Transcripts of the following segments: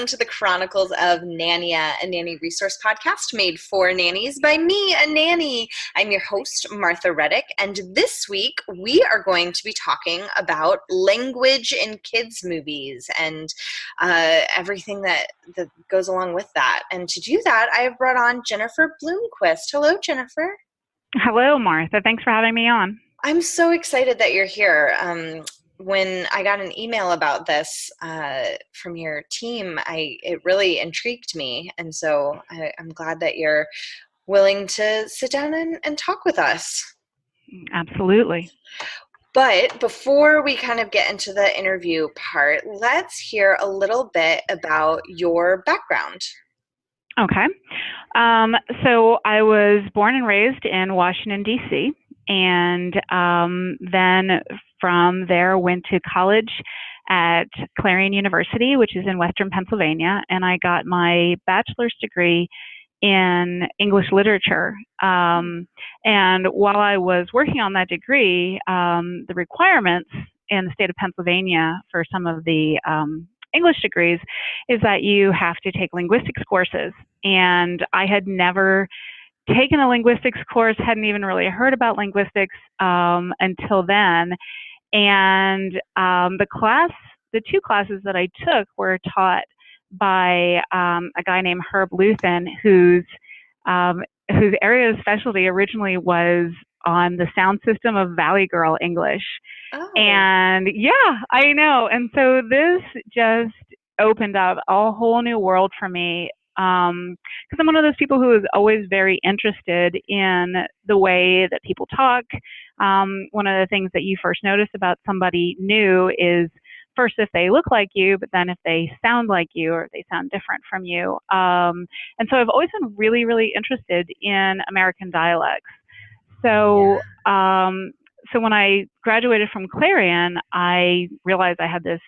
welcome to the Chronicles of Nania, a nanny resource podcast made for nannies by me, a nanny. I'm your host, Martha Reddick, and this week we are going to be talking about language in kids' movies and everything that goes along with that. And to do that, I have brought on Jennifer Bloomquist. Hello, Jennifer. Hello, Martha. Thanks for having me on. I'm so excited that you're here. When I got an email about this from your team, it really intrigued me. And so I'm glad that you're willing to sit down and talk with us. Absolutely. But before we kind of get into the interview part, let's hear a little bit about your background. Okay. So I was born and raised in Washington, D.C., and then from there went to college at Clarion University, which is in Western Pennsylvania, and I got my bachelor's degree in English literature. And while I was working on that degree, the requirements in the state of Pennsylvania for some of the English degrees is that you have to take linguistics courses. And I had never taken a linguistics course, hadn't even really heard about linguistics until then. And the two classes that I took were taught by a guy named Herb Luthen, whose area of specialty originally was on the sound system of Valley Girl English. Oh. And yeah, I know. And so this just opened up a whole new world for me. Because I'm one of those people who is always very interested in the way that people talk. One of the things that you first notice about somebody new is first if they look like you, but then if they sound like you or if they sound different from you. And so I've always been really, really interested in American dialects. So, so when I graduated from Clarion, I realized I had this,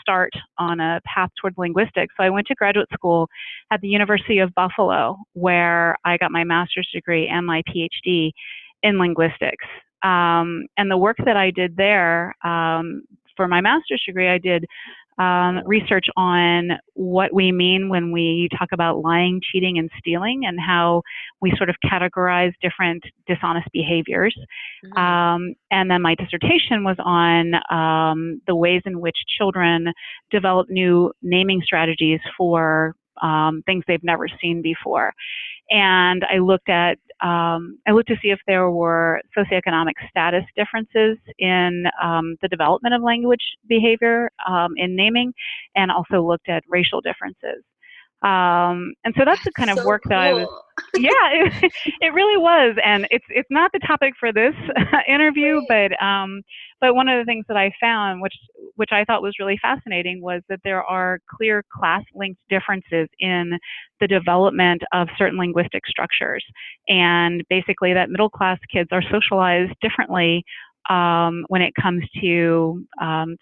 start on a path towards linguistics. So I went to graduate school at the University of Buffalo, where I got my master's degree and my PhD in linguistics. And the work that I did there, for my master's degree, I did research on what we mean when we talk about lying, cheating, and stealing, and how we sort of categorize different dishonest behaviors. And then my dissertation was on the ways in which children develop new naming strategies for things they've never seen before. And I looked to see if there were socioeconomic status differences in the development of language behavior in naming, and also looked at racial differences. And so that's the kind of work that I was. Yeah, it really was, and it's not the topic for this interview, but one of the things that I found, which I thought was really fascinating, was that there are clear class-linked differences in the development of certain linguistic structures, and basically that middle-class kids are socialized differently when it comes to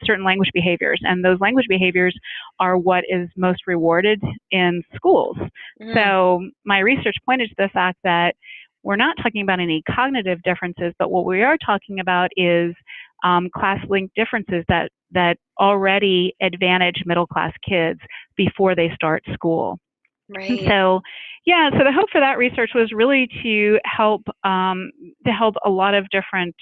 certain language behaviors. And those language behaviors are what is most rewarded in schools. So my research pointed to the fact that we're not talking about any cognitive differences, but what we are talking about is class-linked differences that already advantage middle-class kids before they start school. Right. So the hope for that research was really to help a lot of different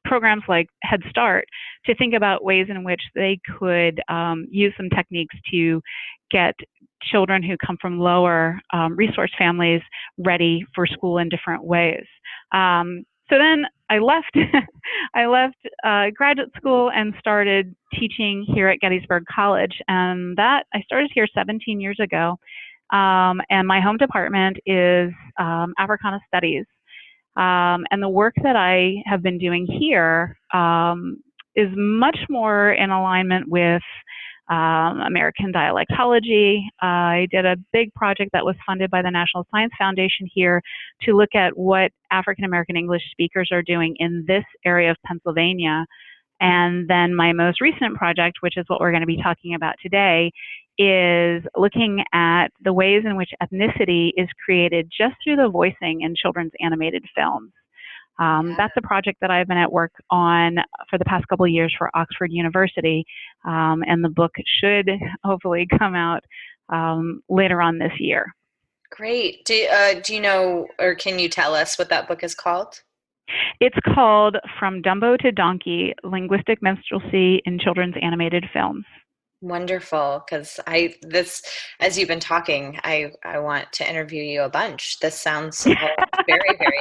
programs like Head Start to think about ways in which they could use some techniques to get children who come from lower resource families ready for school in different ways. So then I left graduate school and started teaching here at Gettysburg College, and that I started here 17 years ago. And my home department is Africana Studies. And the work that I have been doing here is much more in alignment with American dialectology. I did a big project that was funded by the National Science Foundation here to look at what African American English speakers are doing in this area of Pennsylvania. And then my most recent project, which is what we're going to be talking about today, is looking at the ways in which ethnicity is created just through the voicing in children's animated films. Yeah. That's a project that I've been at work on for the past couple of years for Oxford University, and the book should hopefully come out later on this year. Great. Do you know, or can you tell us what that book is called? It's called From Dumbo to Donkey: Linguistic Minstrelsy in Children's Animated Films. Wonderful, because this, as you've been talking, I want to interview you a bunch. This sounds all very, very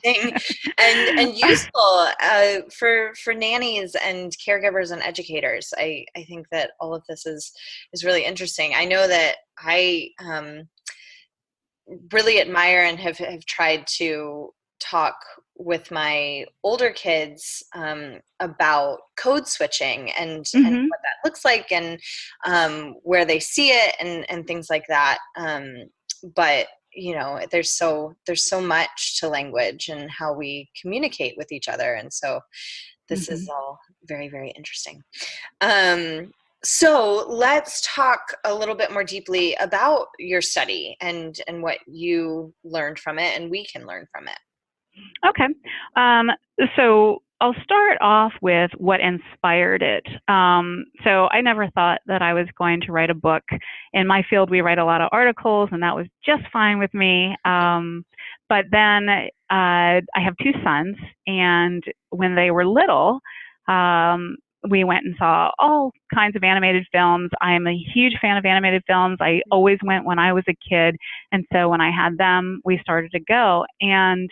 interesting and useful for nannies and caregivers and educators. I think that all of this is really interesting. I know that I really admire and have tried to talk with my older kids about code switching and Hmm. what that looks like and where they see it and things like that. But you know, there's so much to language and how we communicate with each other, and so this is Hmm. all very, very interesting. Um, so let's talk a little bit more deeply about your study and what you learned from it, and we can learn from it. Okay. Um, so I'll start off with what inspired it. So I never thought that I was going to write a book. In my field, we write a lot of articles, and that was just fine with me. But then I have two sons, and when they were little, we went and saw all kinds of animated films. I am a huge fan of animated films. I always went when I was a kid. And so when I had them, we started to go. And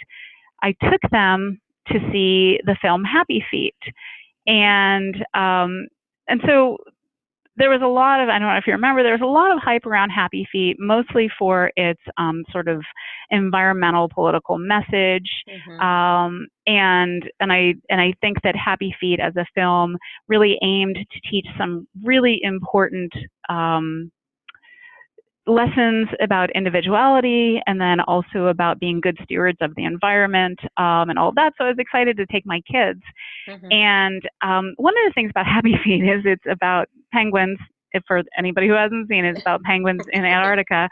I took them to see the film Happy Feet, and so there was a lot of, I don't know if you remember, there was a lot of hype around Happy Feet, mostly for its sort of environmental political message, Hmm. and I think that Happy Feet as a film really aimed to teach some really important lessons about individuality and then also about being good stewards of the environment, and all of that. So I was excited to take my kids. Hmm. And one of the things about Happy Feet is it's about penguins. If for anybody who hasn't seen it, it's about penguins in Antarctica.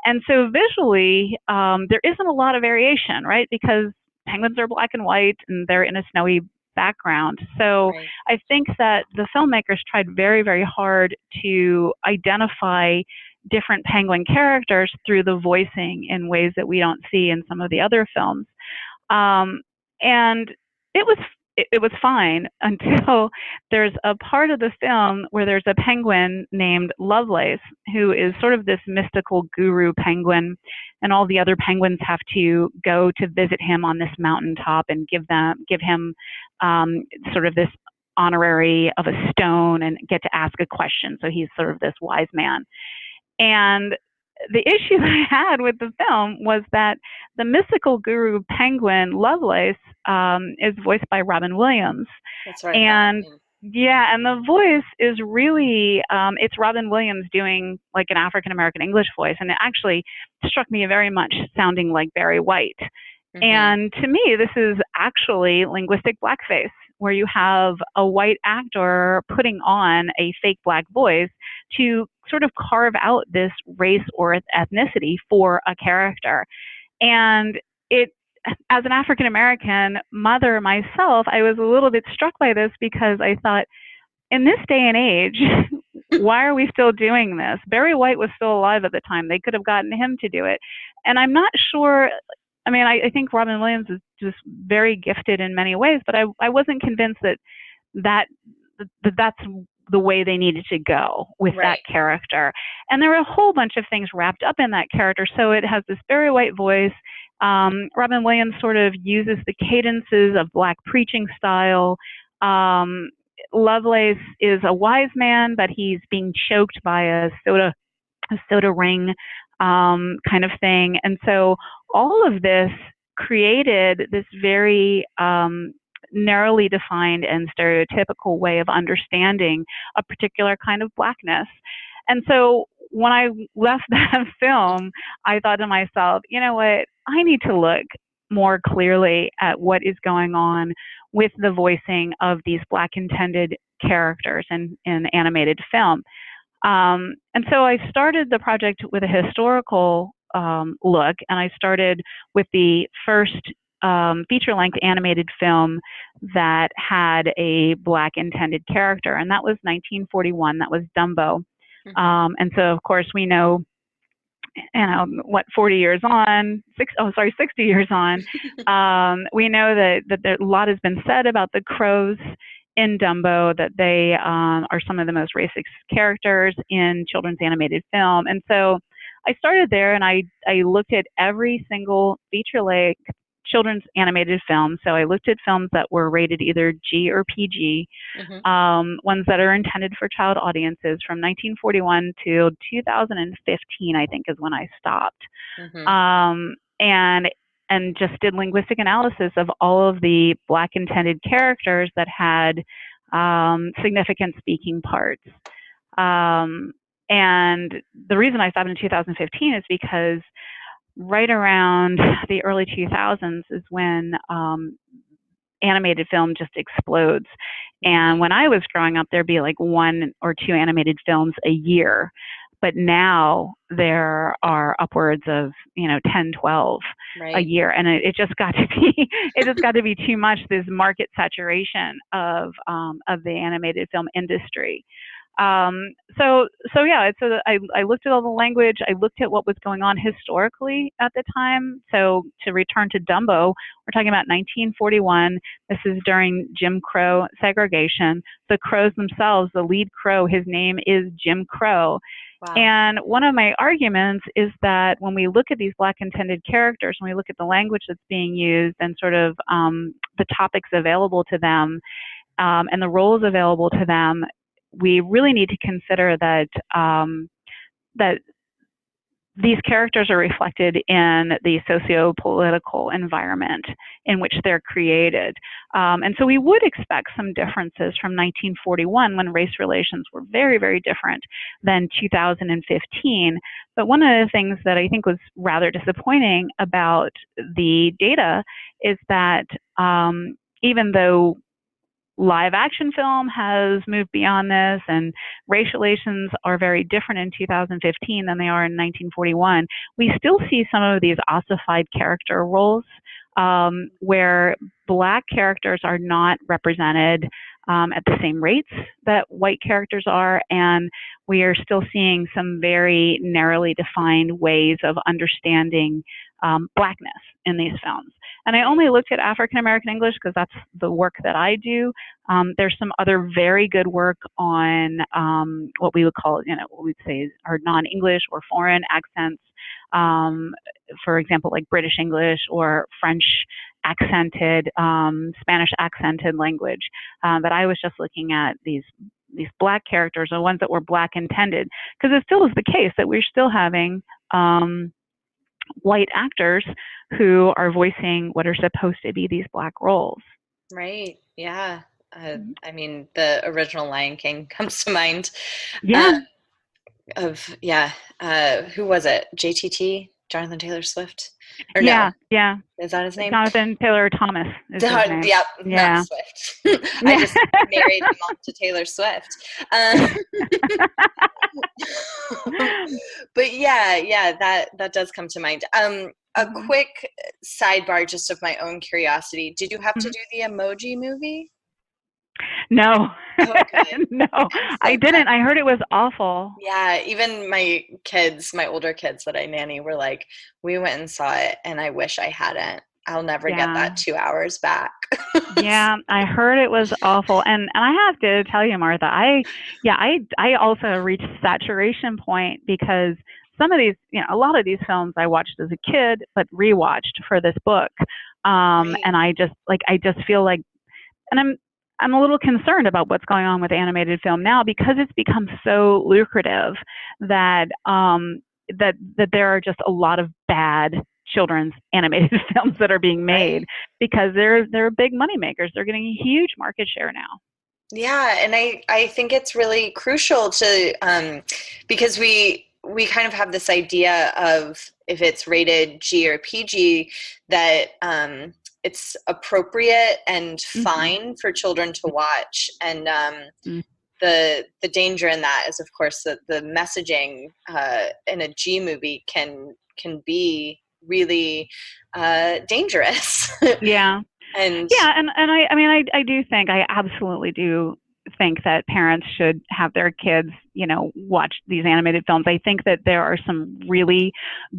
And so visually, there isn't a lot of variation, right? Because penguins are black and white and they're in a snowy background. So Right. I think that the filmmakers tried very, very hard to identify different penguin characters through the voicing in ways that we don't see in some of the other films. And it was it was fine until there's a part of the film where there's a penguin named Lovelace who is sort of this mystical guru penguin, and all the other penguins have to go to visit him on this mountaintop and give him sort of this honorary of a stone and get to ask a question. So he's sort of this wise man. And the issue I had with the film was that the mystical guru penguin Lovelace is voiced by Robin Williams, That's what I thought. and Yeah. yeah, and the voice is really it's Robin Williams doing like an African American English voice, and it actually struck me very much sounding like Barry White. Hmm. And to me, this is actually linguistic blackface, where you have a white actor putting on a fake black voice to sort of carve out this race or ethnicity for a character. And it, as an African American mother myself, I was a little bit struck by this because I thought, in this day and age, why are we still doing this? Barry White was still alive at the time. They could have gotten him to do it. And I'm not sure. I mean, I think Robin Williams is just very gifted in many ways, but I wasn't convinced that, that's the way they needed to go with that Right. character. And there were a whole bunch of things wrapped up in that character. So it has this Barry White voice. Robin Williams sort of uses the cadences of black preaching style. Um, Lovelace is a wise man, but he's being choked by a soda ring kind of thing. And so all of this created this very narrowly defined and stereotypical way of understanding a particular kind of blackness. And so when I left that film, I thought to myself, you know what? I need to look more clearly at what is going on with the voicing of these black intended characters in animated film. And so I started the project with a historical look, and I started with the first feature-length animated film that had a Black intended character, and that was 1941. That was Dumbo. And so, of course, we know, 40 years on, 60 years on, we know that a lot has been said about the crows in Dumbo, that they are some of the most racist characters in children's animated film. And so I started there, and I looked at every single feature-length children's animated film. So I looked at films that were rated either G or PG, ones that are intended for child audiences from 1941 to 2015, I think, is when I stopped. And just did linguistic analysis of all of the Black intended characters that had significant speaking parts. And the reason I stopped in 2015 is because right around the early 2000s is when animated film just explodes. And when I was growing up, there'd be like 1 or 2 animated films a year. But now there are upwards of 10, 12 a year, and it just got to be too much. This market saturation of the animated film industry. So I looked at all the language. I looked at what was going on historically at the time. So to return to Dumbo, we're talking about 1941. This is during Jim Crow segregation. The crows themselves, the lead crow, his name is Jim Crow. Wow. And one of my arguments is that when we look at these Black intended characters, when we look at the language that's being used and sort of the topics available to them and the roles available to them, we really need to consider that that these characters are reflected in the socio-political environment in which they're created. And so we would expect some differences from 1941 when race relations were very, very different than 2015. But one of the things that I think was rather disappointing about the data is that even though live action film has moved beyond this, and race relations are very different in 2015 than they are in 1941. We still see some of these ossified character roles where Black characters are not represented at the same rates that white characters are, and we are still seeing some very narrowly defined ways of understanding Blackness in these films. And I only looked at African American English because that's the work that I do. There's some other very good work on what we would call, what we'd say are non-English or foreign accents. For example, like British English or French accented, Spanish accented language. But I was just looking at these Black characters, the ones that were Black intended, because it still is the case that we're still having white actors who are voicing what are supposed to be these Black roles. Right. Yeah. I mean, the original Lion King comes to mind. Yeah. Who was it? JTT? Jonathan Taylor Swift? Or yeah. no? Yeah. Is that his name? Jonathan Taylor Thomas is his name. Yep. Yeah. Not Swift. I just married him off to Taylor Swift. But yeah, that does come to mind. A quick sidebar, just of my own curiosity. Did you have to do the Emoji Movie? No. Okay. No, I didn't. I heard it was awful. Yeah, even my older kids that I nanny were like, we went and saw it, and I wish I hadn't. I'll never get that 2 hours back. Yeah, I heard it was awful. And I have to tell you, Martha, I also reached saturation point because some of these, a lot of these films I watched as a kid, but rewatched for this book. Right. And I just feel like, and I'm a little concerned about what's going on with animated film now because it's become so lucrative that that there are just a lot of bad children's animated films that are being made because they're big money makers. They're getting a huge market share now. Yeah, and I think it's really crucial to because we kind of have this idea of if it's rated G or PG that it's appropriate and fine for children to watch, and the danger in that is, of course, that the messaging in a G movie can be really dangerous. Yeah. And Yeah, and I mean I do think I absolutely do think that parents should have their kids, watch these animated films. I think that there are some really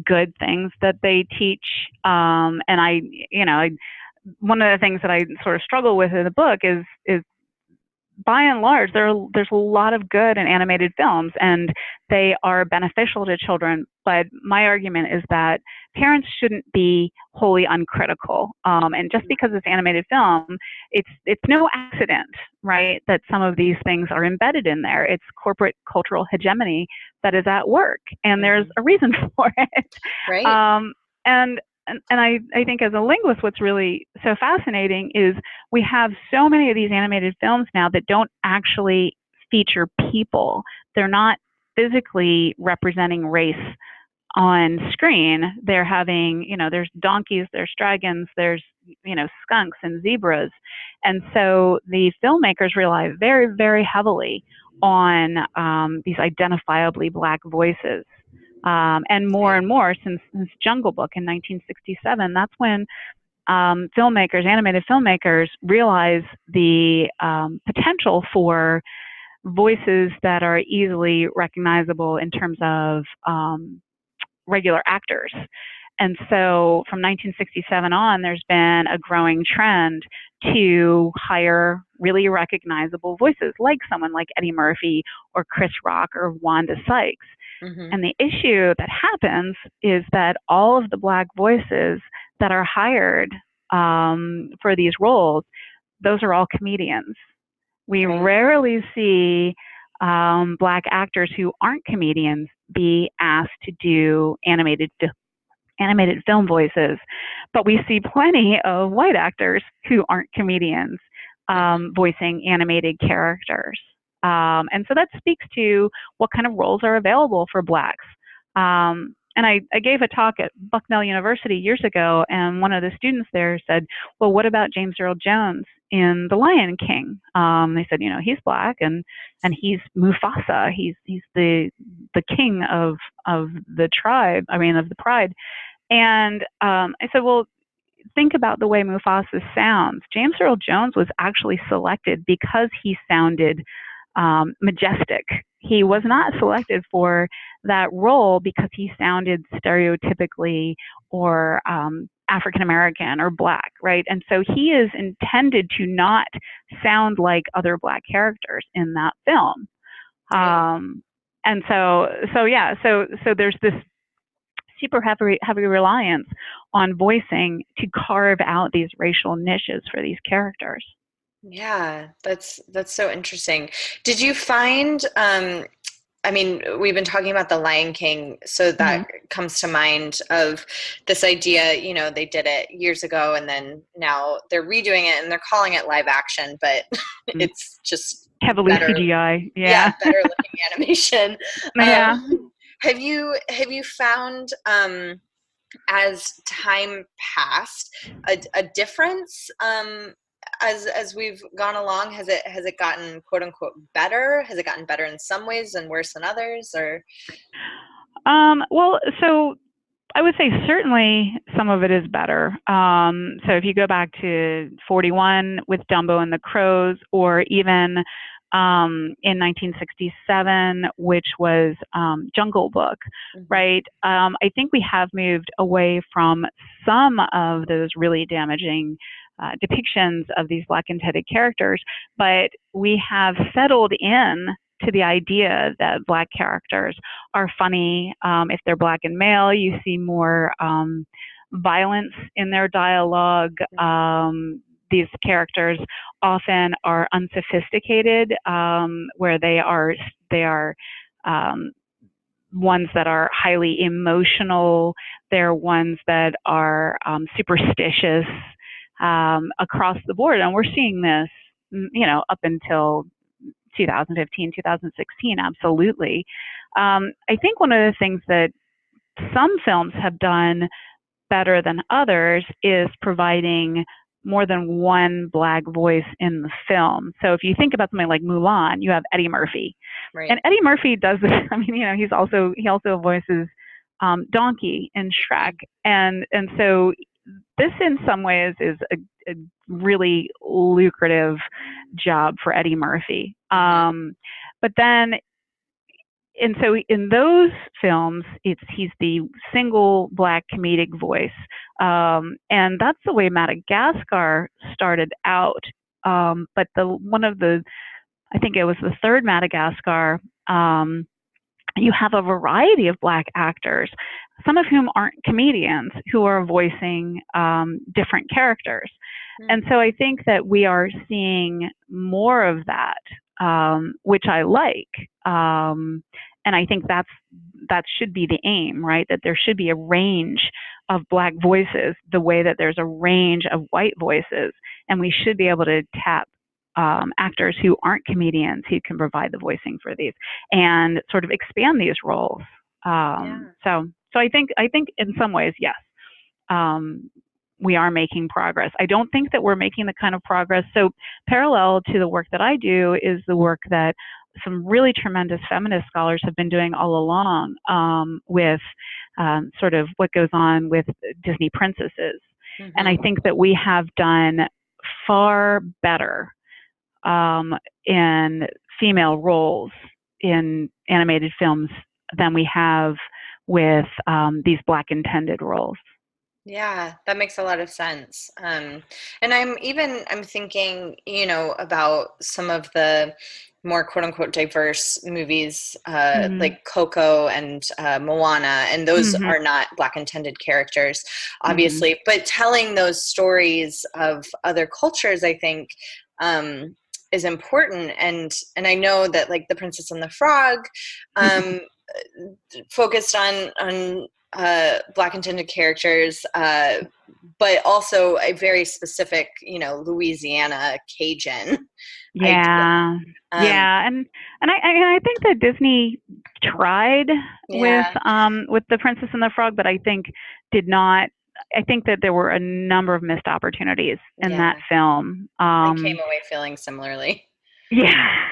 good things that they teach. And one of the things that I sort of struggle with in the book is by and large, there's a lot of good in animated films, and they are beneficial to children. But my argument is that parents shouldn't be wholly uncritical. And just because it's animated film, it's no accident, right, that some of these things are embedded in there. It's corporate cultural hegemony that is at work, and there's a reason for it. right. And I think as a linguist, what's really so fascinating is we have so many of these animated films now that don't actually feature people. They're not physically representing race on screen. They're having, there's donkeys, there's dragons, there's, skunks and zebras. And so the filmmakers rely very, very heavily on these identifiably Black voices. And more since Jungle Book in 1967. That's when animated filmmakers, realize the potential for voices that are easily recognizable in terms of regular actors. And so from 1967 on, there's been a growing trend to hire really recognizable voices, like someone like Eddie Murphy or Chris Rock or Wanda Sykes. Mm-hmm. And the issue that happens is that all of the Black voices that are hired for these roles, those are all comedians. We rarely see Black actors who aren't comedians be asked to do animated film voices, but we see plenty of white actors who aren't comedians voicing animated characters. And so that speaks to what kind of roles are available for Blacks. And I gave a talk at Bucknell University years ago, and one of the students there said, well, what about James Earl Jones in The Lion King? They said, he's Black, and he's Mufasa. He's the king of the tribe, of the pride. And I said, well, think about the way Mufasa sounds. James Earl Jones was actually selected because he sounded majestic. He was not selected for that role because he sounded stereotypically or African American or Black, right? And so he is intended to not sound like other Black characters in that film. And so there's this super heavy reliance on voicing to carve out these racial niches for these characters. Yeah, that's so interesting. Did you find, we've been talking about The Lion King, so that comes to mind of this idea, they did it years ago and then now they're redoing it and they're calling it live action, but it's just heavily better, CGI. Yeah, better looking animation. Yeah. Have you found, as time passed, a difference as we've gone along? Has it gotten quote unquote better? Has it gotten better in some ways and worse than others? Or well, so I would say certainly some of it is better. So if you go back to 41 with Dumbo and the Crows, or even in 1967, which was Jungle Book, right? I think we have moved away from some of those really damaging depictions of these Black intended characters, but we have settled in to the idea that Black characters are funny. If they're Black and male, you see more violence in their dialogue. These characters often are unsophisticated, where they are ones that are highly emotional. They're ones that are superstitious across the board, and we're seeing this, up until 2015, 2016, absolutely. I think one of the things that some films have done better than others is providing more than one Black voice in the film. So if you think about something like Mulan, you have Eddie Murphy, right. And Eddie Murphy does this. He also voices Donkey in Shrek, and so this in some ways is a really lucrative job for Eddie Murphy. But then, and so in those films, he's the single black comedic voice, and that's the way Madagascar started out. But I think it was the third Madagascar. You have a variety of black actors, some of whom aren't comedians, who are voicing different characters. And so I think that we are seeing more of that, which I like. And I think that should be the aim, right? That there should be a range of black voices the way that there's a range of white voices. And we should be able to tap actors who aren't comedians who can provide the voicing for these and sort of expand these roles. So I think in some ways, yes, we are making progress. I don't think that we're making the kind of progress. So parallel to the work that I do is the work that some really tremendous feminist scholars have been doing all along with sort of what goes on with Disney princesses. And I think that we have done far better in female roles in animated films than we have with these black intended roles. Yeah, that makes a lot of sense. And I'm thinking, about some of the more quote unquote diverse movies, like Coco and Moana, and those are not black intended characters, obviously, but telling those stories of other cultures, I think, is important. And I know that like The Princess and the Frog, focused on black intended characters, but also a very specific, Louisiana Cajun. Yeah, and I think that Disney tried with The Princess and the Frog, but I think did not. I think that there were a number of missed opportunities in that film. I came away feeling similarly. Yeah.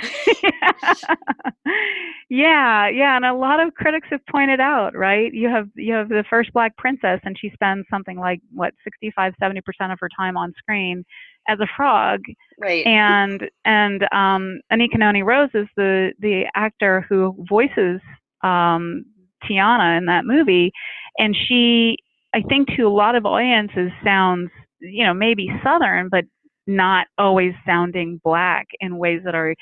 Yeah, and a lot of critics have pointed out, right? You have the first black princess, and she spends something like 65-70% of her time on screen as a frog. Right. And Anika Noni Rose is the actor who voices Tiana in that movie, and she, I think, to a lot of audiences sounds, maybe Southern, but not always sounding black in ways that are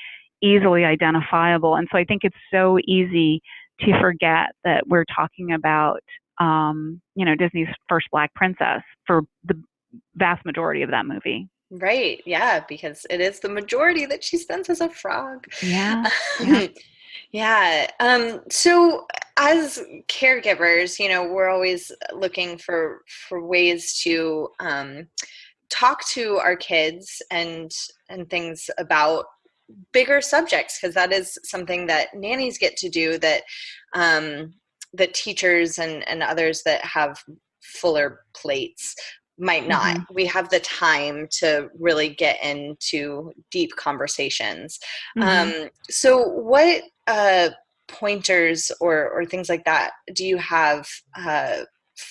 easily identifiable. And so I think it's so easy to forget that we're talking about, Disney's first black princess for the vast majority of that movie. Right. Yeah, because it is the majority that she spends as a frog. Yeah. Yeah. So as caregivers, we're always looking for ways to talk to our kids and things about bigger subjects, because that is something that nannies get to do that that teachers and others that have fuller plates might not. We have the time to really get into deep conversations. So what pointers or things like that do you have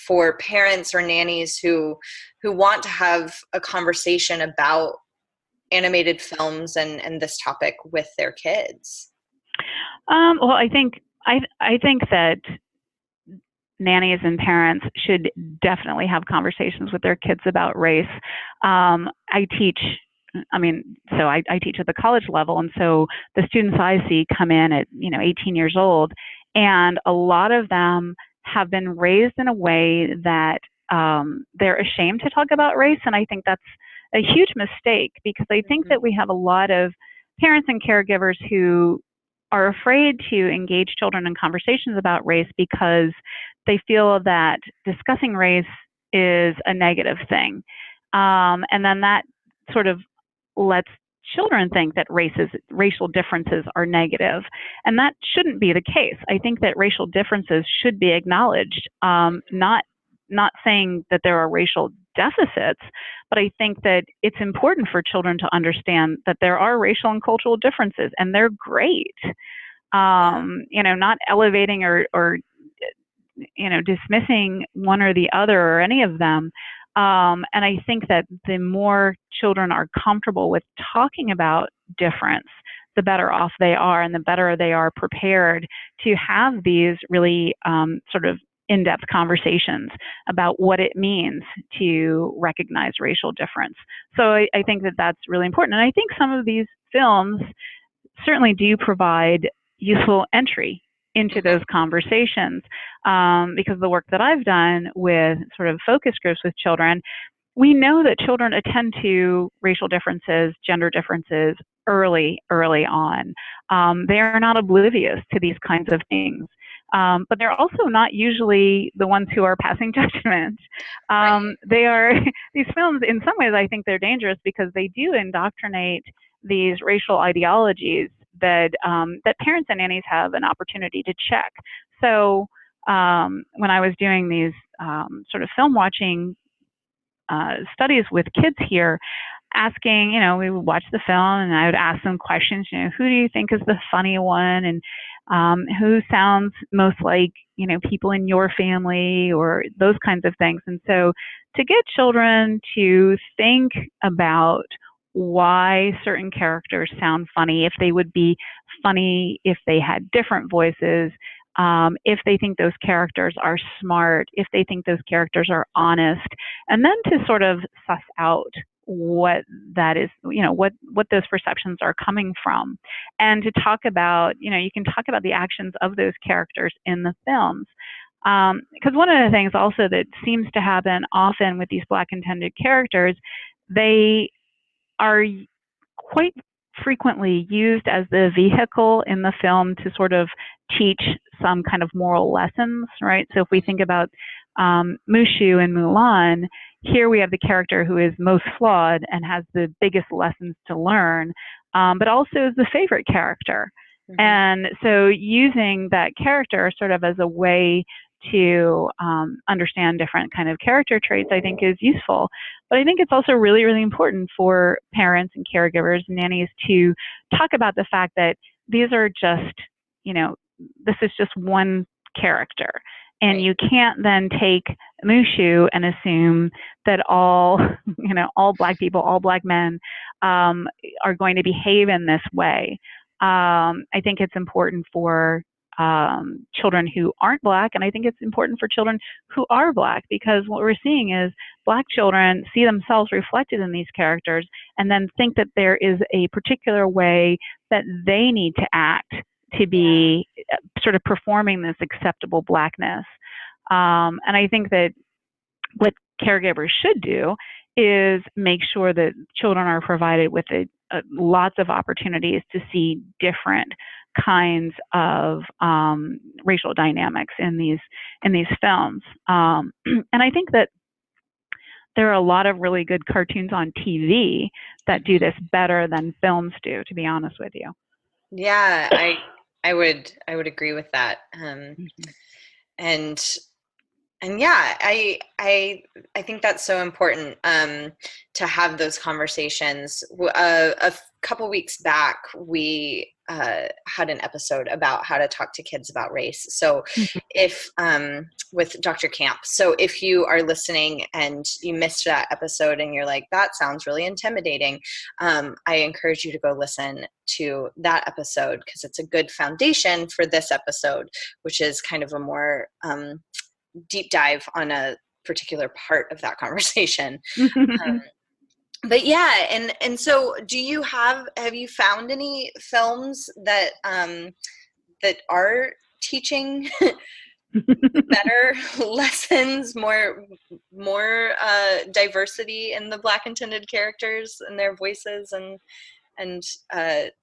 for parents or nannies who want to have a conversation about animated films and this topic with their kids? Well, I think that nannies and parents should definitely have conversations with their kids about race. I teach at the college level, and so the students I see come in at 18 years old, and a lot of them have been raised in a way that they're ashamed to talk about race, and I think that's a huge mistake, because I think that we have a lot of parents and caregivers who are afraid to engage children in conversations about race because they feel that discussing race is a negative thing. And then that sort of lets children think that racial differences are negative. And that shouldn't be the case. I think that racial differences should be acknowledged, not saying that there are racial deficits, but I think that it's important for children to understand that there are racial and cultural differences, and they're great. Not elevating or dismissing one or the other or any of them. And I think that the more children are comfortable with talking about difference, the better off they are and the better they are prepared to have these really sort of in-depth conversations about what it means to recognize racial difference. So I think that that's really important. And I think some of these films certainly do provide useful entry into those conversations, because the work that I've done with sort of focus groups with children, we know that children attend to racial differences, gender differences early on. They are not oblivious to these kinds of things. But they're also not usually the ones who are passing judgment. They are, these films, in some ways, I think they're dangerous because they do indoctrinate these racial ideologies that parents and nannies have an opportunity to check. So when I was doing these sort of film watching studies with kids here, asking, we would watch the film and I would ask them questions, who do you think is the funny one? And who sounds most like, people in your family, or those kinds of things. And so to get children to think about why certain characters sound funny, if they would be funny if they had different voices, if they think those characters are smart, if they think those characters are honest, and then to sort of suss out what that is, what those perceptions are coming from, and to talk about, you can talk about the actions of those characters in the films. Because one of the things also that seems to happen often with these Black intended characters, they are quite frequently used as the vehicle in the film to sort of teach some kind of moral lessons, right? So if we think about Mushu in Mulan, here we have the character who is most flawed and has the biggest lessons to learn, but also is the favorite character. Mm-hmm. And so using that character sort of as a way to understand different kind of character traits, I think is useful. But I think it's also really, really important for parents and caregivers and nannies to talk about the fact that these are just, this is just one character. And you can't then take Mushu and assume that all Black people, all Black men are going to behave in this way. I think it's important for children who aren't Black, and I think it's important for children who are Black, because what we're seeing is Black children see themselves reflected in these characters and then think that there is a particular way that they need to act to be sort of performing this acceptable Blackness. And I think that what caregivers should do is make sure that children are provided with lots of opportunities to see different kinds of racial dynamics in these films. And I think that there are a lot of really good cartoons on TV that do this better than films do, to be honest with you. Yeah, I would agree with that. And yeah, I think that's so important to have those conversations. A couple weeks back, we had an episode about how to talk to kids about race. So if with Dr. Camp. So if you are listening and you missed that episode and you're like, that sounds really intimidating, I encourage you to go listen to that episode, because it's a good foundation for this episode, which is kind of a more deep dive on a particular part of that conversation. But yeah, and so have you found any films that that are teaching better lessons, more diversity in the Black intended characters and their voices and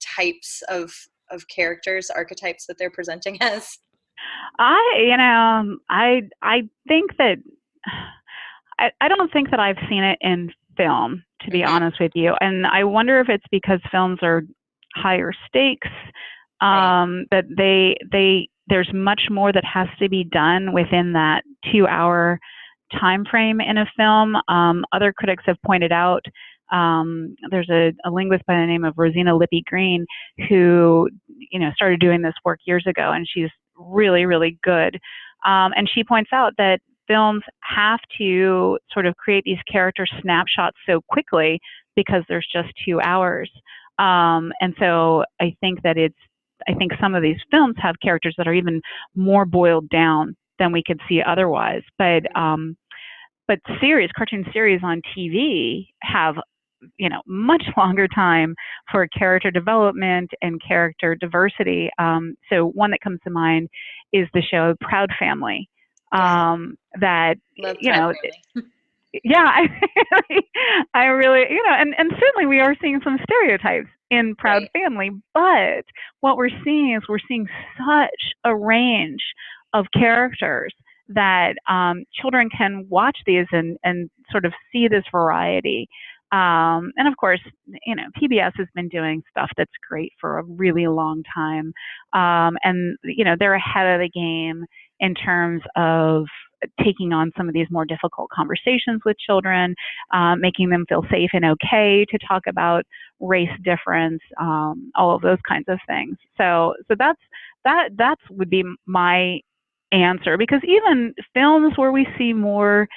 types of characters, archetypes that they're presenting as? I think that I don't think that I've seen it in film, to be honest with you. And I wonder if it's because films are higher stakes, that there's much more that has to be done within that 2-hour time frame in a film. Other critics have pointed out, there's a linguist by the name of Rosina Lippi Green who, started doing this work years ago, and she's really, really good. And she points out that films have to sort of create these character snapshots so quickly because there's just 2 hours. And so I think that I think some of these films have characters that are even more boiled down than we could see otherwise. But cartoon series on TV have, much longer time for character development and character diversity. So one that comes to mind is the show Proud Family. That, Love Proud Family. Yeah, I really, and certainly we are seeing some stereotypes in Proud Family, but what we're seeing is such a range of characters that children can watch these and sort of see this variety. And of course, PBS has been doing stuff that's great for a really long time. And, they're ahead of the game in terms of taking on some of these more difficult conversations with children, making them feel safe and okay to talk about race difference, all of those kinds of things. So that would be my answer, because even films where we see more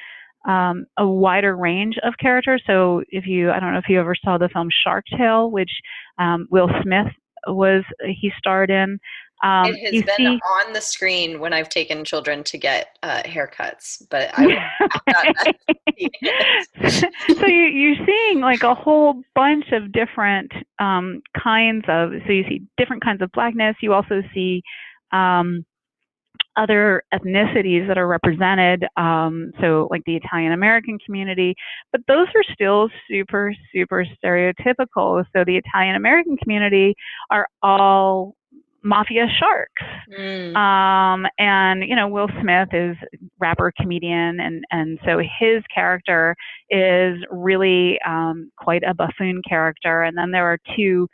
a wider range of characters. So I don't know if you ever saw the film Shark Tale, which Will Smith he starred in. It has been on the screen when I've taken children to get haircuts, but I So you're seeing like a whole bunch of different kinds of. So you see different kinds of blackness. You also see other ethnicities that are represented, so like the Italian American community, but those are still super, super stereotypical. So the Italian American community are all mafia sharks. And, Will Smith is rapper, comedian, and so his character is really quite a buffoon character. And then there are two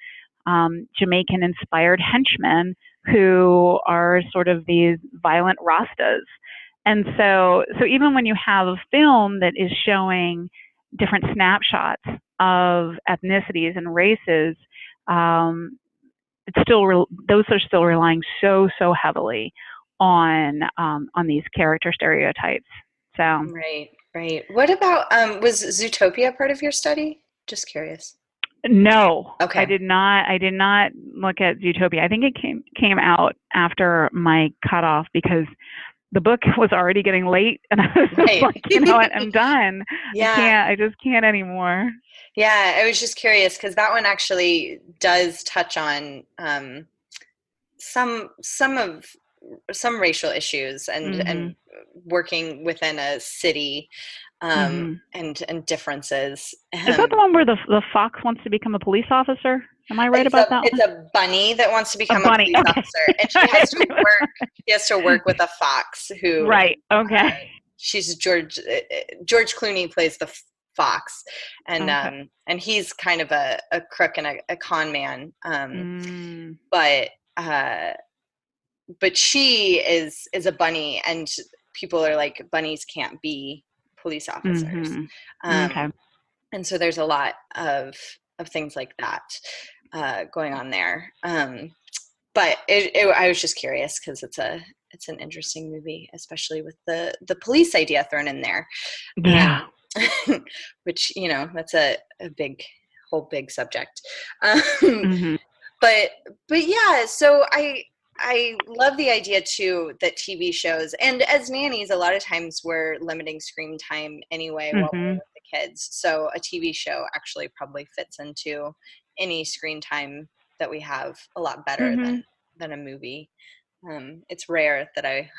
Jamaican-inspired henchmen who are sort of these violent Rastas. And so even when you have a film that is showing different snapshots of ethnicities and races, those are still relying so heavily on these character stereotypes. So right. What about was Zootopia part of your study? Just curious. No. Okay. I did not look at Zootopia. I think it came out after my cutoff because the book was already getting late, and I was just like, you know what, I'm done. Yeah. I just can't anymore. Yeah, I was just curious because that one actually does touch on some racial issues and working within a city and differences. Is that the one where the fox wants to become a police officer? Am I right about that one? It's a bunny that wants to become a police officer, and she has to work with a fox who. Right. Okay. She's George Clooney plays the fox, and he's kind of a crook and a con man. But she is a bunny, and people are like, bunnies can't be police officers. And so there's a lot of things like that going on there. But I was just curious because it's an interesting movie, especially with the police idea thrown in there. Yeah. Which, that's a whole big subject. But yeah, so I love the idea too that TV shows, and as nannies, a lot of times we're limiting screen time anyway while we're with the kids. So a TV show actually probably fits into any screen time that we have a lot better than a movie. It's rare that I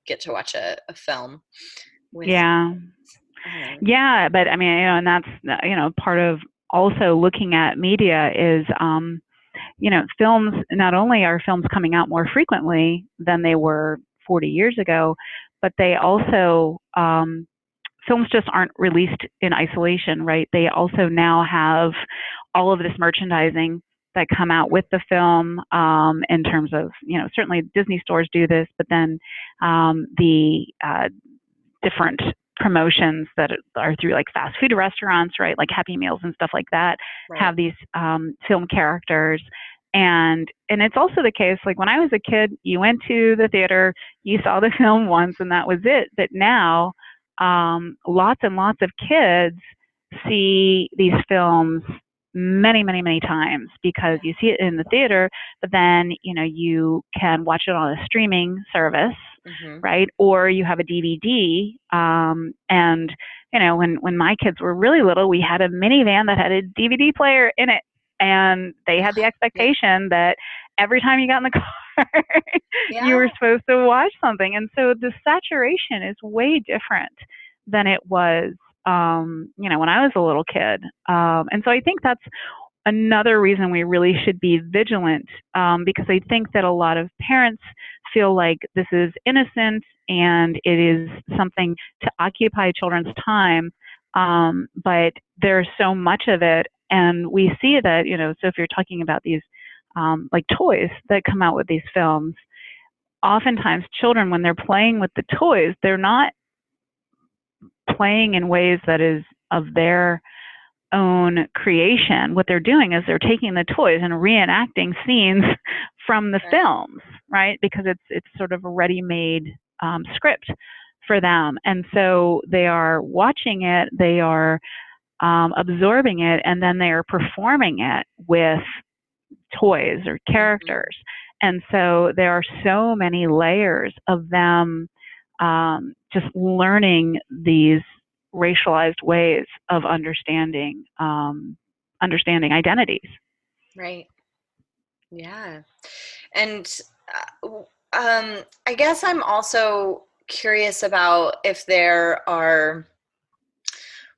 get to watch a film. Yeah, but I mean, and that's part of also looking at media is. Films, not only are films coming out more frequently than they were 40 years ago, but they also, films just aren't released in isolation, right? They also now have all of this merchandising that come out with the film in terms of, certainly Disney stores do this, but then the different promotions that are through like fast food restaurants, right? Like Happy Meals and stuff like that have these film characters. And it's also the case, like when I was a kid, you went to the theater, you saw the film once, and that was it. But now, lots and lots of kids see these films many, many, many times because you see it in the theater, but then, you can watch it on a streaming service, right? Or you have a DVD. And, when my kids were really little, we had a minivan that had a DVD player in it. And they had the expectation that every time you got in the car, you were supposed to watch something. And so the saturation is way different than it was, when I was a little kid. And so I think that's another reason we really should be vigilant, because I think that a lot of parents feel like this is innocent and it is something to occupy children's time. But there's so much of it. And we see that, so if you're talking about these like toys that come out with these films, oftentimes children, when they're playing with the toys, they're not playing in ways that is of their own creation. What they're doing is they're taking the toys and reenacting scenes from the films, right? Because it's sort of a ready-made script for them. And so they are watching it, they are absorbing it, and then they are performing it with toys or characters. And so there are so many layers of them just learning these racialized ways of understanding identities. Right. Yeah. And I guess I'm also curious about if there are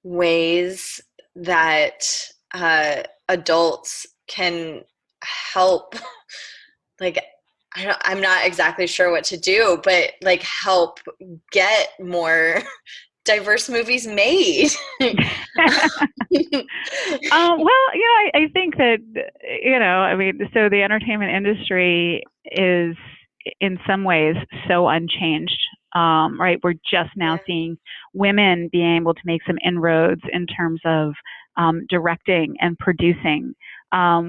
ways that adults can help, like, I'm not exactly sure what to do, but like help get more diverse movies made. I think that, so the entertainment industry is in some ways so unchanged, right? We're just now seeing women being able to make some inroads in terms of directing and producing.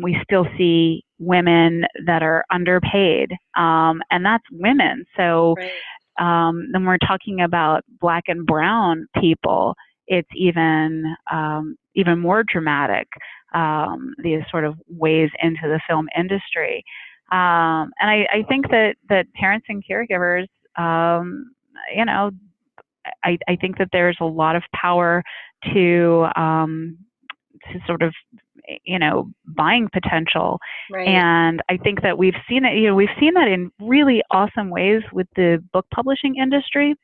We still see women that are underpaid, and that's women. So then we're talking about Black and brown people. It's even more dramatic, these sort of ways into the film industry. And I think that parents and caregivers, I think that there's a lot of power to sort of, buying potential. And I think that we've seen it, we've seen that in really awesome ways with the book publishing industry,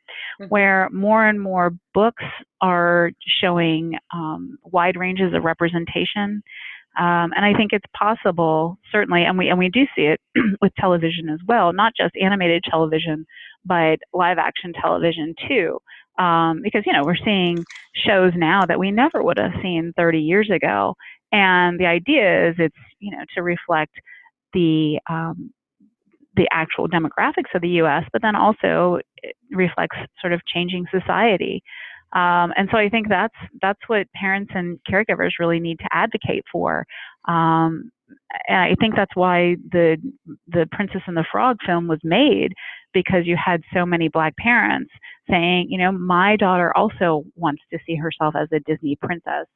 where more and more books are showing wide ranges of representation. And I think it's possible, certainly, and we do see it with television as well, not just animated television, but live action television too. Because, we're seeing shows now that we never would have seen 30 years ago. And the idea is it's, to reflect the actual demographics of the U.S., but then also it reflects sort of changing society. And so I think that's what parents and caregivers really need to advocate for. And I think that's why the Princess and the Frog film was made, because you had so many Black parents saying, my daughter also wants to see herself as a Disney princess.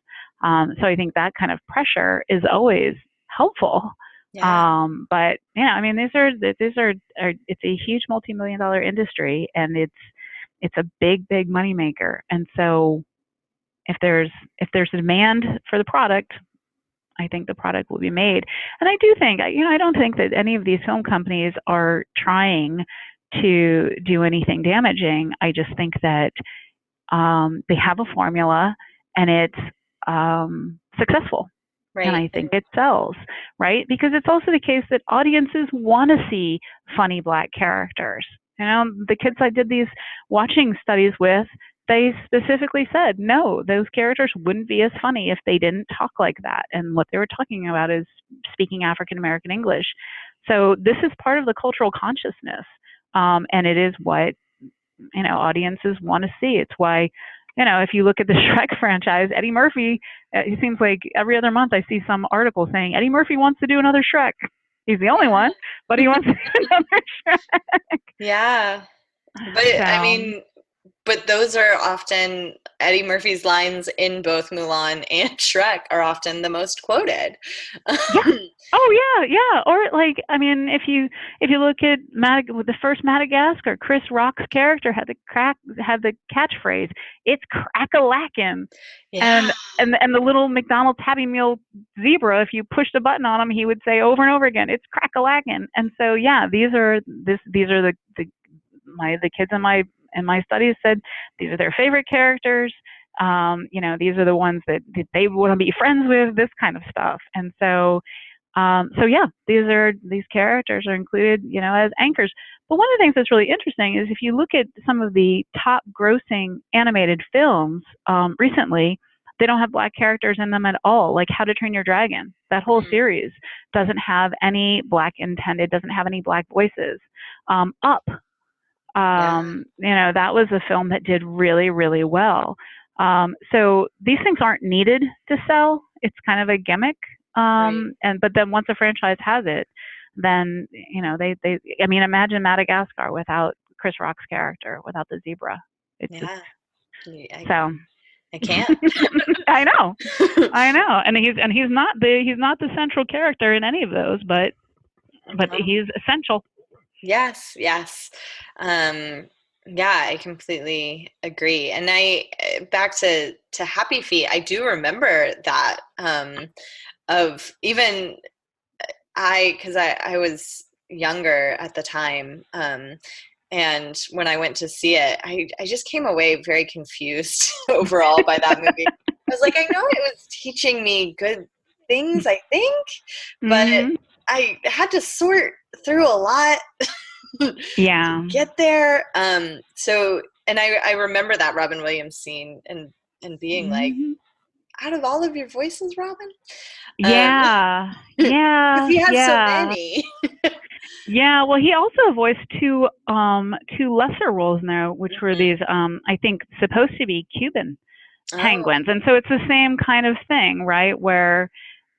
So I think that kind of pressure is always helpful. But these are it's a huge multi-million-dollar industry, and it's a big moneymaker. And so if there's a demand for the product, I think the product will be made. And I do think, I don't think that any of these film companies are trying to do anything damaging. I just think that they have a formula, and it's successful. And I think it sells, right? Because it's also the case that audiences want to see funny Black characters. The kids I did these watching studies with, they specifically said, no, those characters wouldn't be as funny if they didn't talk like that. And what they were talking about is speaking African American English. So this is part of the cultural consciousness. And it is what, audiences want to see. It's why, if you look at the Shrek franchise, Eddie Murphy, it seems like every other month I see some article saying Eddie Murphy wants to do another Shrek, He's the only one, but he wants to do another Shrek. Yeah. But I So mean, but those are often Eddie Murphy's lines in both Mulan and Shrek are often the most quoted. yeah. Oh yeah, yeah. Or like, I mean, if you look at the first Madagascar, Chris Rock's character had the catchphrase, "It's crack-a-lackin'," Yeah, and the little McDonald's Happy Meal zebra, if you pushed a button on him, he would say over and over again, "It's crack-a-lackin'." And so yeah, these are the kids in my studies said these are their favorite characters. These are the ones that they want to be friends with, this kind of stuff. And so yeah, these characters are included, as anchors. But one of the things that's really interesting is if you look at some of the top grossing animated films recently, they don't have black characters in them at all. Like How to Train Your Dragon, that whole series doesn't have any black intended, doesn't have any black voices. Up, yeah, that was a film that did really, really well. So these things aren't needed to sell. It's kind of a gimmick. right. But then once a franchise has it, then I mean, imagine Madagascar without Chris Rock's character, without the zebra. It's just Yeah, I, so. I can't. I know, and he's not the central character in any of those, but he's essential. Yes, yes. Yeah, I completely agree. And back to Happy Feet, I do remember that of even because I was younger at the time, and when I went to see it, I just came away very confused overall by that movie. I was like, I know it was teaching me good things, I think, but Mm-hmm. I had to sort through a lot Yeah. to get there. And I remember that Robin Williams scene and being like, Mm-hmm. out of all of your voices, Robin, Yeah. because Yeah. he has so Yeah. many. Yeah. Well, he also voiced two lesser roles now, which were Mhm. these I think supposed to be Cuban Oh, penguins, and so it's the same kind of thing, right? Where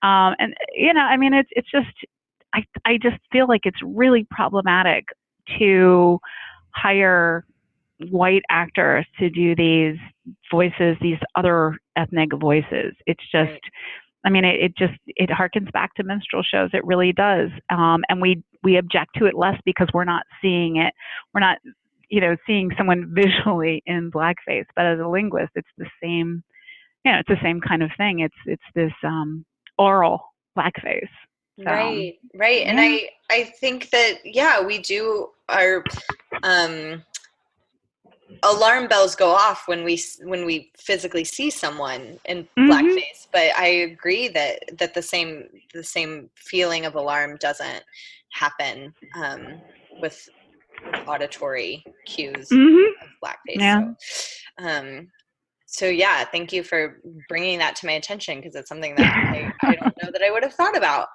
and I mean, it's just I just feel like it's really problematic to hire white actors to do these voices, these other ethnic voices. It's just, right. I mean, it harkens back to minstrel shows. It really does, and we object to it less because we're not seeing it. We're not, seeing someone visually in blackface. But as a linguist, it's the same. It's the same kind of thing. It's this oral blackface. So Right, right. And yeah. I think that yeah, we do our um alarm bells go off when we physically see someone in Mhm. blackface, but I agree that the same feeling of alarm doesn't happen with auditory cues Mhm. of blackface. Yeah. Um, so yeah, thank you for bringing that to my attention because it's something that I don't know that I would have thought about.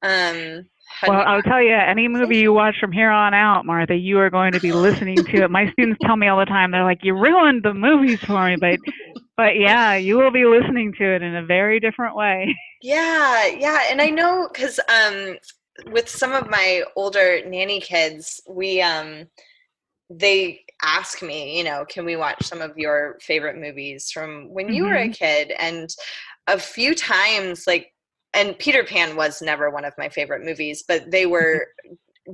Had Well, we I'll not tell you, any movie conversation? you watch from here on out, Martha, you are going to be listening to it. My students tell me all the time, they're like, "You ruined the movies for me," but yeah, you will be listening to it in a very different way. Yeah, yeah, and I know because with some of my older nanny kids, they ask me, can we watch some of your favorite movies from when you were a Mhm. kid? And a few times, like, and Peter Pan was never one of my favorite movies, but they were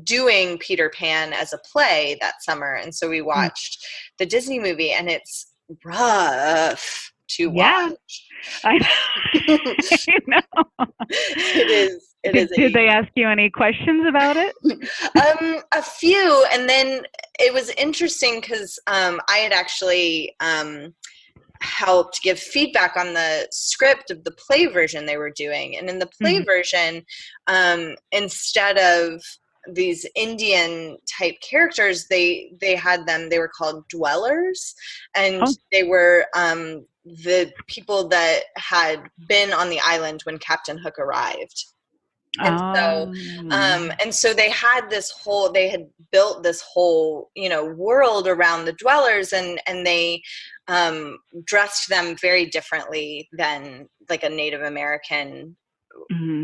doing Peter Pan as a play that summer, and so we Mm. watched the Disney movie, and it's rough to Yeah, watch. I I know. It is. It is Did they ask you any questions about it? a few, and then it was interesting because I had actually helped give feedback on the script of the play version they were doing, and in the play Mhm. version, instead of these Indian type characters, they had them. They were called dwellers, and Oh. they were the people that had been on the island when Captain Hook arrived. And so they had built this whole, world around the dwellers, and they dressed them very differently than like a Native American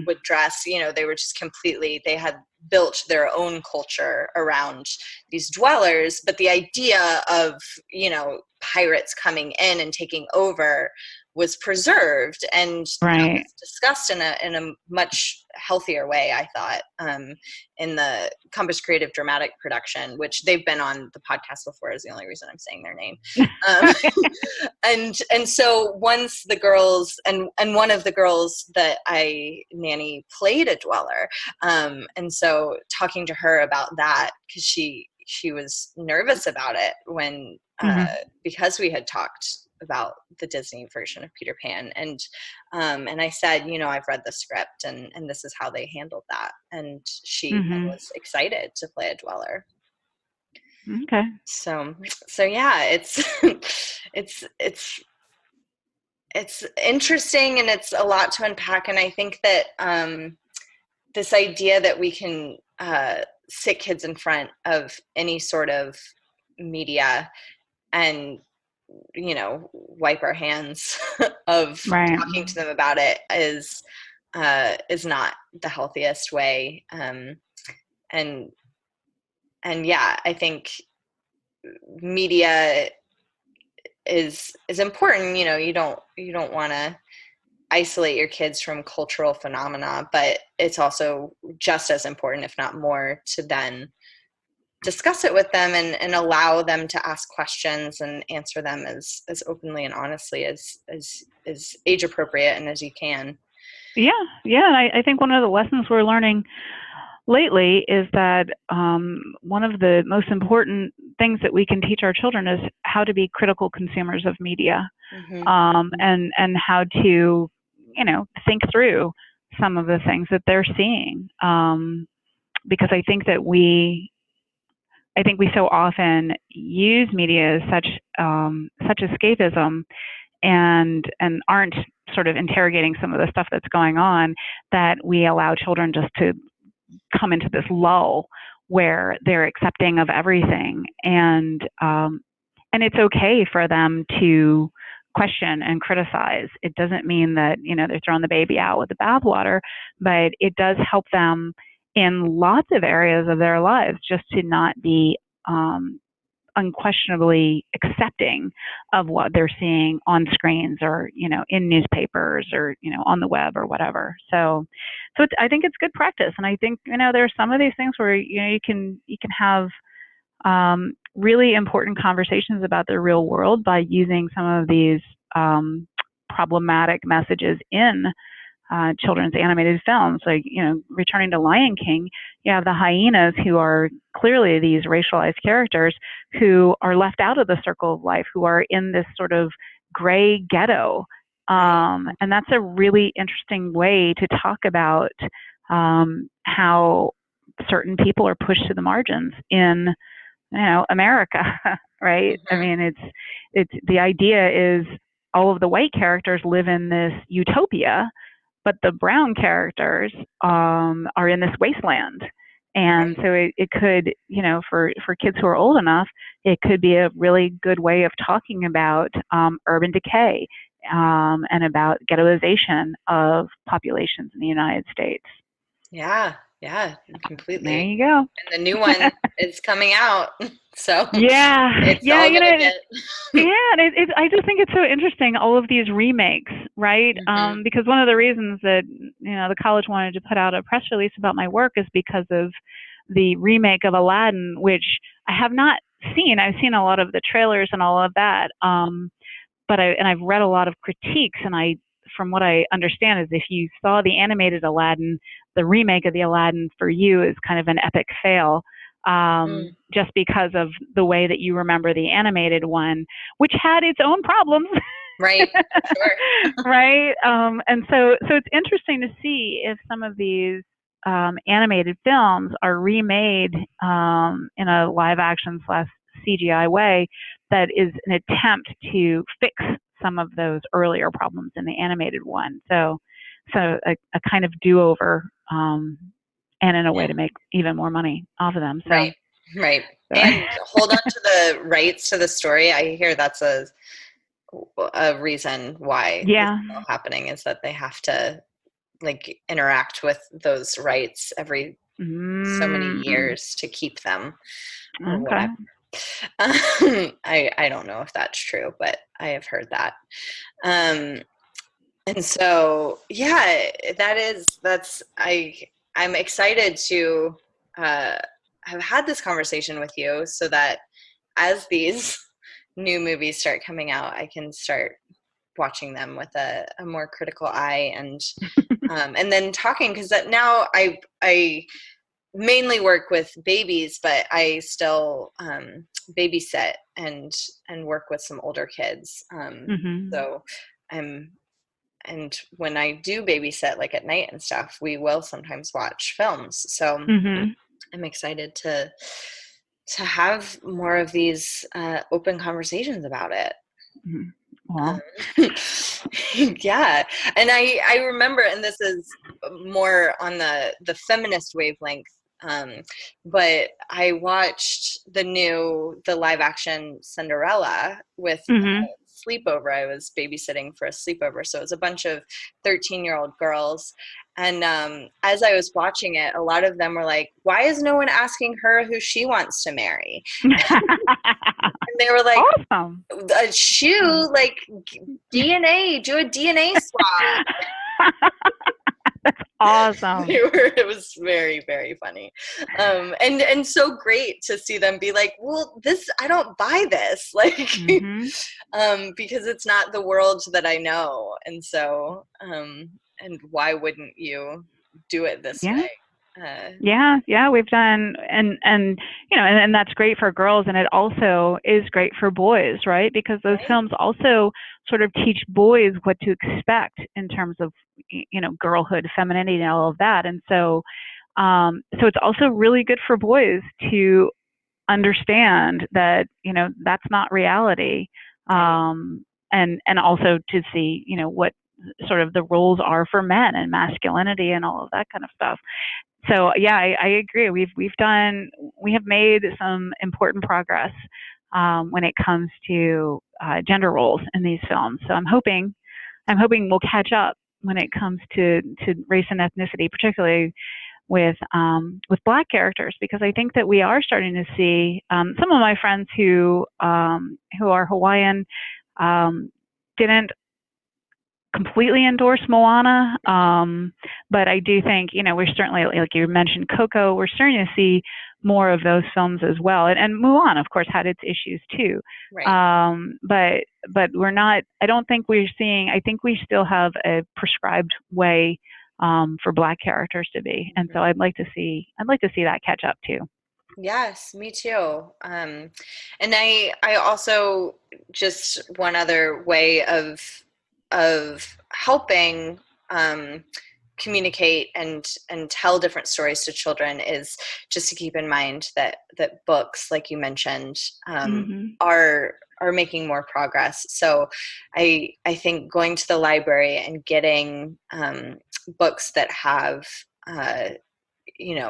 would dress. They were just they had built their own culture around these dwellers, but the idea of, pirates coming in and taking over was preserved, and that was discussed in a much healthier way, I thought, in the Compass Creative Dramatic production, which they've been on the podcast before, is the only reason I'm saying their name. And so once the girls, and one of the girls that I nanny played a dweller, and so talking to her about that, because she was nervous about it when because we had talked about the Disney version of Peter Pan, and I said, I've read the script, and this is how they handled that, and she was excited to play a dweller. Okay. So yeah, it's interesting, and it's a lot to unpack, and I think that this idea that we can sit kids in front of any sort of media and wipe our hands of talking to them about it is not the healthiest way. And yeah, I think media is important. You don't want to isolate your kids from cultural phenomena, but it's also just as important, if not more, to then discuss it with them and allow them to ask questions and answer them as openly and honestly as age appropriate and as you can. Yeah. And I think one of the lessons we're learning lately is that one of the most important things that we can teach our children is how to be critical consumers of media, and how to, think through some of the things that they're seeing. Because I think we so often use media as such escapism, and aren't sort of interrogating some of the stuff that's going on, that we allow children just to come into this lull where they're accepting of everything, and it's okay for them to question and criticize. It doesn't mean that they're throwing the baby out with the bathwater, but it does help them in lots of areas of their lives just to not be unquestionably accepting of what they're seeing on screens, or in newspapers, or on the web, or whatever. So I think it's good practice, and I think there are some of these things where you can have really important conversations about the real world by using some of these problematic messages in children's animated films. Like, returning to Lion King, you have the hyenas, who are clearly these racialized characters who are left out of the circle of life, who are in this sort of gray ghetto. And that's a really interesting way to talk about how certain people are pushed to the margins in America, right? I mean, it's the idea is all of the white characters live in this utopia, but the brown characters are in this wasteland. And so it could, for kids who are old enough, it could be a really good way of talking about urban decay and about ghettoization of populations in the United States. Yeah, completely. There you go. And the new one is coming out, so yeah, it's all gonna get. I just think it's so interesting, all of these remakes, right? Because one of the reasons that the college wanted to put out a press release about my work is because of the remake of Aladdin, which I have not seen. I've seen a lot of the trailers and all of that, but I've read a lot of critiques, and from what I understand, is if you saw the animated Aladdin, the remake of the Aladdin for you is kind of an epic fail, just because of the way that you remember the animated one, which had its own problems. Right. Sure. Right. And so it's interesting to see if some of these animated films are remade in a live action / CGI way that is an attempt to fix some of those earlier problems in the animated one. So a kind of do-over, and in a way to make even more money off of them. So, right. So. And hold on to the rights to the story. I hear that's a reason why this is happening, is that they have to like interact with those rights every so many Mm, years to keep them or okay. whatever. I don't know if that's true, but I have heard that. Um, and so, yeah, I'm excited to uh, have had this conversation with you so that as these new movies start coming out, I can start watching them with a more critical eye and then talking because now I mainly work with babies, but I still babysit and work with some older kids. Hmm. So I'm and when I do babysit, like at night and stuff, we will sometimes watch films. So Hmm. I'm excited to have more of these open conversations about it. Hmm. Well, Yeah, and I remember, and this is more on the feminist wavelength, um, but I watched the live action Cinderella with hmm. sleepover. I was babysitting for a sleepover, so it was a bunch of 13-year-old girls. And as I was watching it, a lot of them were like, "Why is no one asking her who she wants to marry?" And they were like, Awesome. "A shoe, like DNA, do a DNA swab." That's awesome. It was very, very funny. And so great to see them be like, well, this, I don't buy this. Like, Hmm. because it's not the world that I know. And so, and why wouldn't you do it this Yeah. way? Yeah, yeah, we've done, and and that's great for girls, and it also is great for boys, right? Because those Right? films also sort of teach boys what to expect in terms of girlhood, femininity, and all of that. And so it's also really good for boys to understand that that's not reality, Right. and also to see what sort of the roles are for men and masculinity and all of that kind of stuff. So yeah, I agree. We have made some important progress when it comes to gender roles in these films. So I'm hoping we'll catch up when it comes to race and ethnicity, particularly with Black characters, because I think that we are starting to see some of my friends who are Hawaiian um, didn't completely endorse Moana, but I do think we're certainly, like you mentioned, Coco. We're starting to see more of those films as well, and Mulan, of course, had its issues too. Right. But we're not. I don't think we're seeing. I think we still have a prescribed way for Black characters to be, and so Mhm. I'd like to see. I'd like to see that catch up too. Yes, me too. And I also just one other way of helping um, communicate and tell different stories to children is just to keep in mind that books, like you mentioned, Hmm. are making more progress. So I think going to the library and getting books that have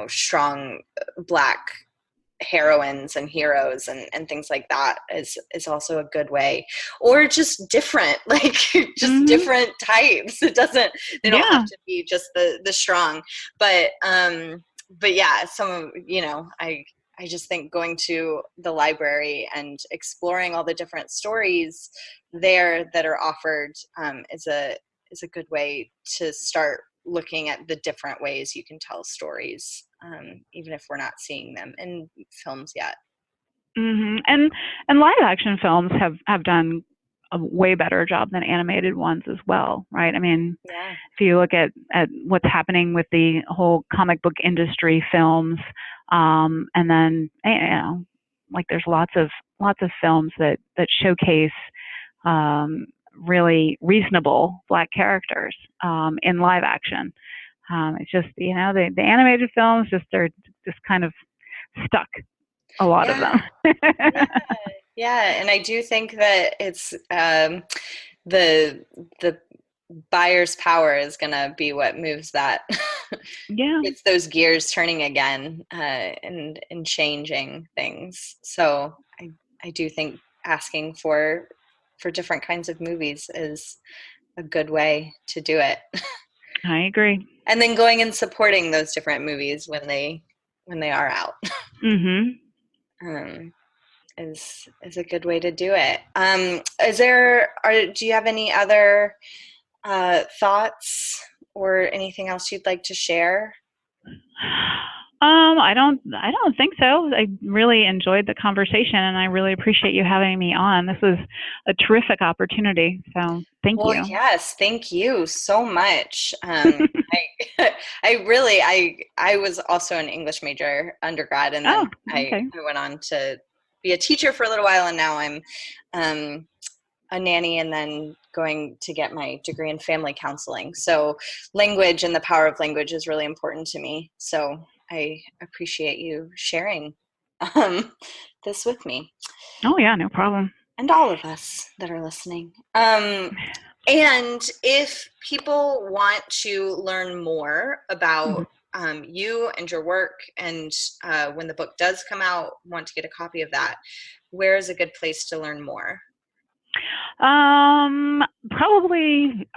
strong Black heroines and heroes and things like that is also a good way, or just different, like just Hmm. different types. They don't have Yeah. to be just the strong, but yeah, some of I just think going to the library and exploring all the different stories there that are offered is a good way to start looking at the different ways you can tell stories, even if we're not seeing them in films yet. And live action films have done a way better job than animated ones as well, right? I mean, Yeah. if you look at what's happening with the whole comic book industry films, and then like there's lots of films that showcase um, really reasonable Black characters in live action. It's just the animated films just are just kind of stuck, a lot of Yeah. them. Yeah. Yeah. And I do think that it's the the buyer's power is gonna be what moves that. Yeah. It's those gears turning again, and changing things. So I do think asking for different kinds of movies is a good way to do it. I agree. And then going and supporting those different movies when they are out. Mm-hmm. Is a good way to do it. Do you have any other thoughts or anything else you'd like to share? I don't think so. I really enjoyed the conversation, and I really appreciate you having me on. This was a terrific opportunity. So thank Well, you. yes, thank you so much. I was also an English major undergrad, and then okay. I went on to be a teacher for a little while, and now I'm a nanny, and then going to get my degree in family counseling. So language and the power of language is really important to me. So I appreciate you sharing this with me. Oh, yeah, no problem. And all of us that are listening. And if people want to learn more about you and your work, and when the book does come out, want to get a copy of that, where is a good place to learn more? Probably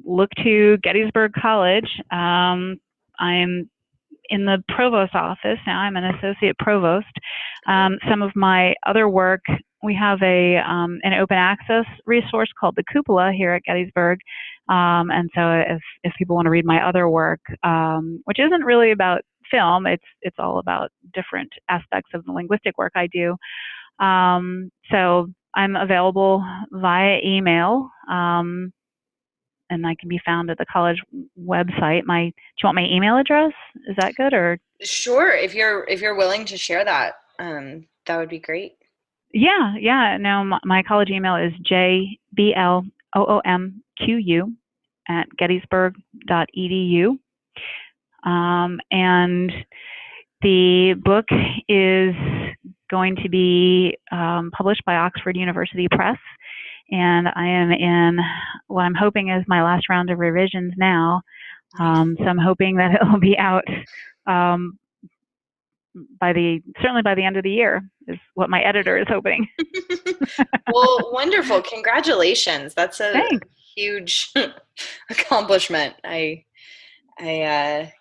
look to Gettysburg College. I'm in the provost office now. I'm an associate provost. Some of my other work, we have an open access resource called the Cupola here at Gettysburg. And so if people want to read my other work, which isn't really about film, it's all about different aspects of the linguistic work I do. So I'm available via email, and I can be found at the college website. Do you want my email address? Is that good, or? Sure, if you're willing to share that, that would be great. Yeah. No, my college email is jbloomqu@gettysburg.edu, and the book is going to be published by Oxford University Press, and I am in what I'm hoping is my last round of revisions now. So I'm hoping that it will be out certainly by the end of the year, is what my editor is hoping. Well, wonderful. Congratulations. That's a Thanks. huge accomplishment. I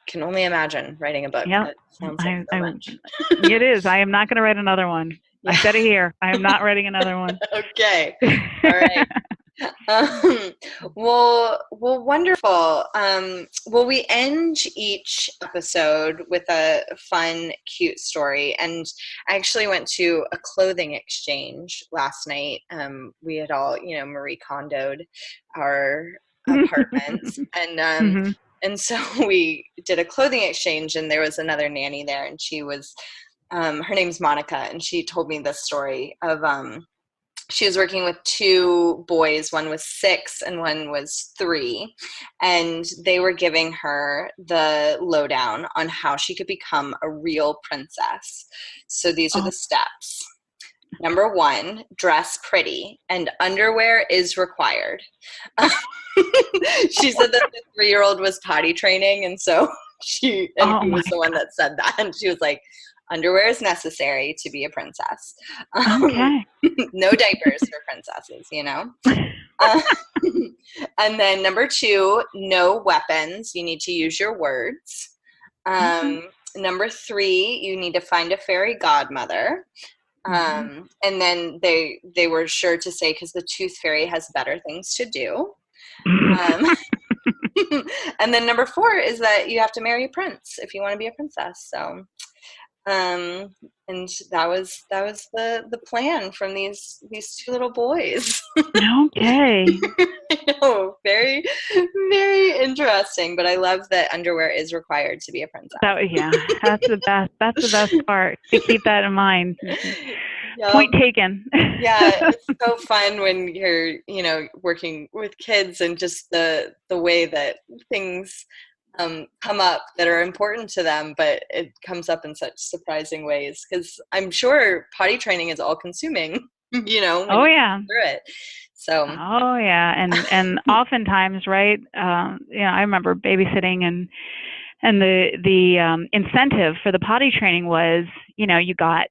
can only imagine writing a book. Yeah, That sounds like so much. It is. I am not going to write another one. Yeah. I said it here. I am not writing another one. Okay. All right. Well, wonderful. Well, we end each episode with a fun, cute story. And I actually went to a clothing exchange last night. We had all, Marie Kondoed our apartments, and and so we did a clothing exchange, and there was another nanny there, and she was, her name's Monica, and she told me this story of, she was working with two boys. One was 6 and one was 3. And they were giving her the lowdown on how she could become a real princess. So these are the steps. Number 1, dress pretty, and underwear is required. She said that the 3-year-old was potty training, and so he was the one that said that. And she was like, underwear is necessary to be a princess. Okay. No diapers for princesses, And then number 2, no weapons. You need to use your words. Number 3, you need to find a fairy godmother. And then they were sure to say, because the tooth fairy has better things to do. And then number 4 is that you have to marry a prince if you want to be a princess. So, and that was the plan from these 2 little boys. Okay. I know, very, very interesting. But I love that underwear is required to be a princess. That's the best. That's the best part. To keep that in mind. Yep. Point taken. Yeah, it's so fun when you're, working with kids, and just the way that things come up that are important to them, but it comes up in such surprising ways, because I'm sure potty training is all consuming, Oh yeah. Through it. So. Oh yeah, and oftentimes, right? I remember babysitting, and the incentive for the potty training was, you got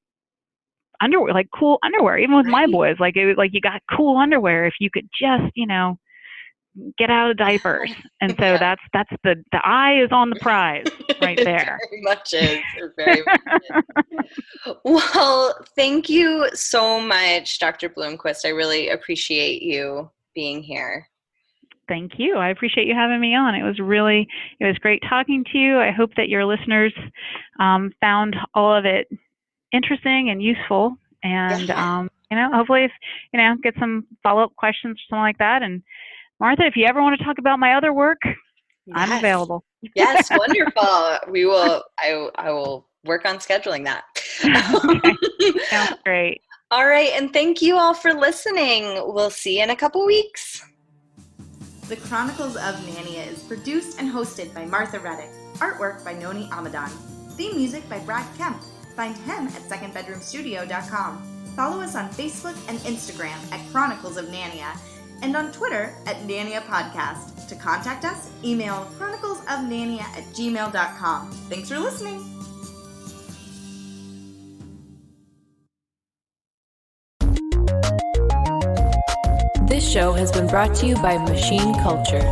underwear, like cool underwear. Even with my boys, like it was like you got cool underwear if you could just, get out of diapers. And so Yeah. that's the eye is on the prize right It there. very much is. It very much is. Well, thank you so much, Dr. Bloomquist. I really appreciate you being here. Thank you. I appreciate you having me on. It was great talking to you. I hope that your listeners found all of it interesting and useful. And, hopefully if, get some follow-up questions or something like that. And Martha, if you ever want to talk about my other work, I'm available. Yes, wonderful. We will. I will work on scheduling that. Okay. Sounds great. All right, and thank you all for listening. We'll see you in a couple weeks. The Chronicles of Nania is produced and hosted by Martha Reddick. Artwork by Noni Amadan. Theme music by Brad Kemp. Find him at secondbedroomstudio.com. Follow us on Facebook and Instagram at Chronicles of Nania, and on Twitter at Nania Podcast. To contact us, email chroniclesofnania@gmail.com. Thanks for listening. This show has been brought to you by Machine Culture.